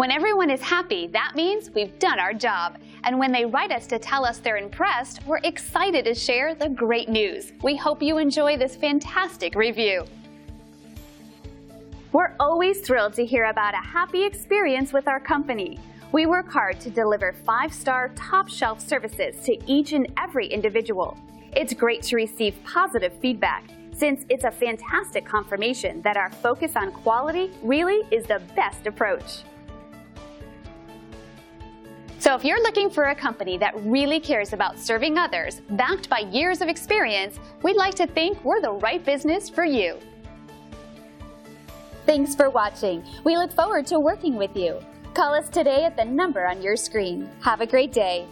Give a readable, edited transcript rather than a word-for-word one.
When everyone is happy, that means we've done our job. And when they write us to tell us they're impressed, we're excited to share the great news. We hope you enjoy this fantastic review. We're always thrilled to hear about a happy experience with our company. We work hard to deliver 5-star top-shelf services to each and every individual. It's great to receive positive feedback, since it's a fantastic confirmation that our focus on quality really is the best approach. So if you're looking for a company that really cares about serving others, backed by years of experience, we'd like to think we're the right business for you. Thanks for watching. We look forward to working with you. Call us today at the number on your screen. Have a great day.